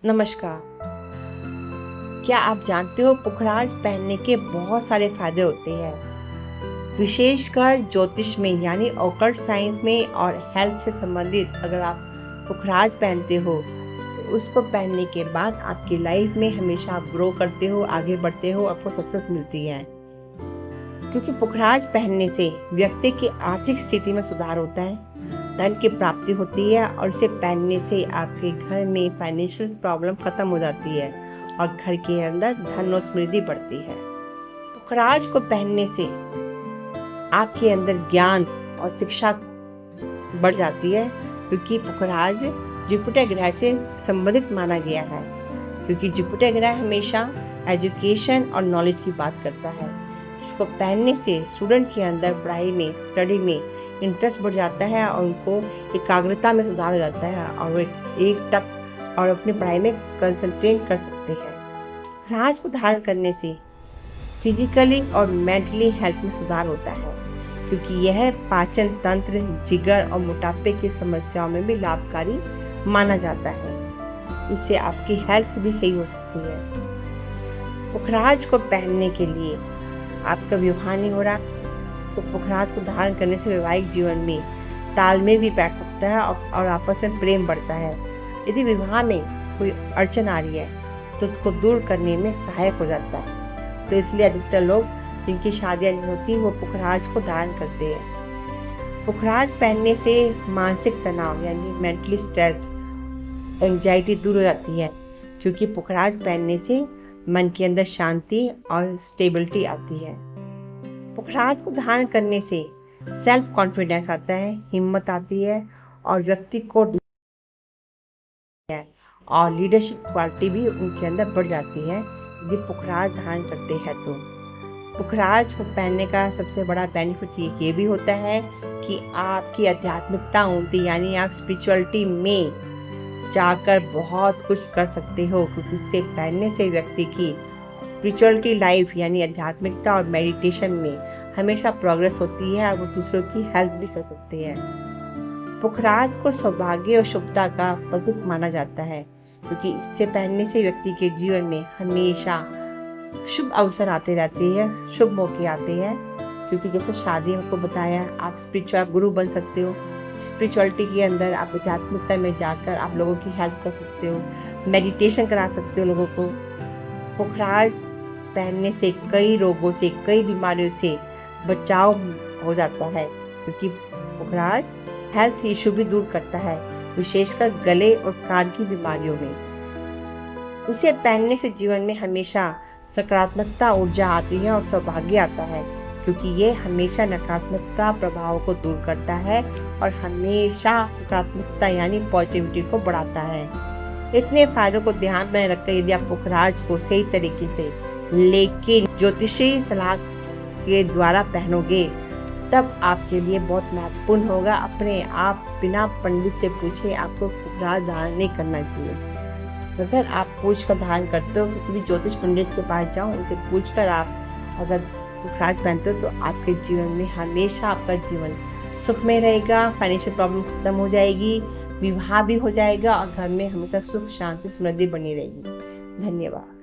नमस्कार। क्या आप जानते हो पुखराज पहनने के बहुत सारे फायदे होते हैं, विशेषकर ज्योतिष में यानी ऑकल्ट साइंस में और हेल्थ से संबंधित। अगर आप पुखराज पहनते हो तो उसको पहनने के बाद आपकी लाइफ में हमेशा आप ग्रो करते हो, आगे बढ़ते हो, आपको सक्सेस मिलती है। क्योंकि पुखराज पहनने से व्यक्ति की आर्थिक स्थिति में सुधार होता है, धन की प्राप्ति होती है और इसे पहनने से आपके घर में फाइनेंशियल प्रॉब्लम खत्म हो जाती है और घर के अंदर धन और समृद्धि बढ़ती है। पुखराज को पहनने से आपके अंदर ज्ञान और शिक्षा बढ़ जाती है, क्योंकि पुखराज जुपिटर ग्रह से संबंधित माना गया है। क्योंकि जुपिटर ग्रह हमेशा एजुकेशन और नॉलेज की बात करता है। इसको पहनने से स्टूडेंट के अंदर पढ़ाई में, स्टडी में इंटरेस्ट बढ़ जाता है और उनको एकाग्रता में सुधार हो जाता है और वो एक तक और अपनी पढ़ाई में कंसंट्रेट कर सकते हैं। राज को धारण करने से फिजिकली और मेंटली हेल्थ में सुधार होता है, क्योंकि यह पाचन तंत्र, जिगर और मोटापे की समस्याओं में भी लाभकारी माना जाता है। इससे आपकी हेल्थ भी सही हो सकती है। पुखराज को पहनने के लिए आपका विवाह नहीं हो रहा तो पुखराज को धारण करने से वैवाहिक जीवन में तालमेल भी बैठ सकता है और आपस में प्रेम बढ़ता है। यदि विवाह में कोई अड़चन आ रही है तो उसको दूर करने में सहायक हो जाता है। तो इसलिए अधिकतर लोग जिनकी शादियां नहीं होती वो पुखराज को धारण करते हैं। पुखराज पहनने से मानसिक तनाव यानी मेंटली स्ट्रेस, एंजाइटी दूर हो जाती है, क्योंकि पुखराज पहनने से मन के अंदर शांति और स्टेबिलिटी आती है। पुखराज को धारण करने से सेल्फ कॉन्फिडेंस आता है, हिम्मत आती है और व्यक्ति को और लीडरशिप क्वालिटी भी उनके अंदर बढ़ जाती है यदि पुखराज धारण करते हैं तो। पुखराज को पहनने का सबसे बड़ा बेनिफिट ये भी होता है कि आपकी आध्यात्मिकता उन्नति यानी आप स्पिरिचुअलिटी में जाकर बहुत कुछ कर सकते हो, क्योंकि इससे पहनने से व्यक्ति की स्पिरिचुअलिटी लाइफ यानी आध्यात्मिकता और मेडिटेशन में हमेशा प्रोग्रेस होती है और वो दूसरों की हेल्प भी कर सकते हैं। पुखराज को सौभाग्य और शुभता का प्रतीक माना जाता है, क्योंकि इससे पहनने से व्यक्ति के जीवन में हमेशा शुभ अवसर आते रहते हैं, शुभ मौके आते हैं। क्योंकि जैसे शादी को बताया, आप स्पिरिचुअल गुरु बन सकते हो। स्पिरिचुअलिटी के अंदर आप आध्यात्मिकता में जाकर आप लोगों की हेल्प कर सकते हो, मेडिटेशन करा सकते हो लोगों को। पुखराज पहनने से कई रोगों से, कई बीमारियों से बचाव हो जाता है, क्योंकि पुखराज हेल्थ इशू भी दूर करता है, विशेषकर गले और कान की बीमारियों में। इसे पहनने से जीवन में हमेशा सकारात्मकता ऊर्जा आती है और सौभाग्य आता है, क्योंकि ये हमेशा नकारात्मकता प्रभाव को दूर करता है और हमेशा सकारात्मकता यानी पॉजिटिविटी को बढ़ाता है। इतने फायदों को ध्यान में रखकर यदि आप पुखराज को सही तरीके से लेकिन ज्योतिषी सलाह के द्वारा पहनोगे तब आपके लिए बहुत महत्वपूर्ण होगा। अपने आप बिना पंडित से पूछे आपको पुखराज धारण नहीं करना चाहिए। अगर आप पूछ कर धारण करते हो, किसी भी ज्योतिष पंडित के पास जाओ, उनसे पूछकर आप अगर पुखराज पहनते हो तो आपके जीवन में हमेशा आपका जीवन सुख में रहेगा, फाइनेंशियल प्रॉब्लम खत्म हो जाएगी, विवाह भी हो जाएगा और घर में हमेशा सुख शांति समृद्धि बनी रहेगी। धन्यवाद।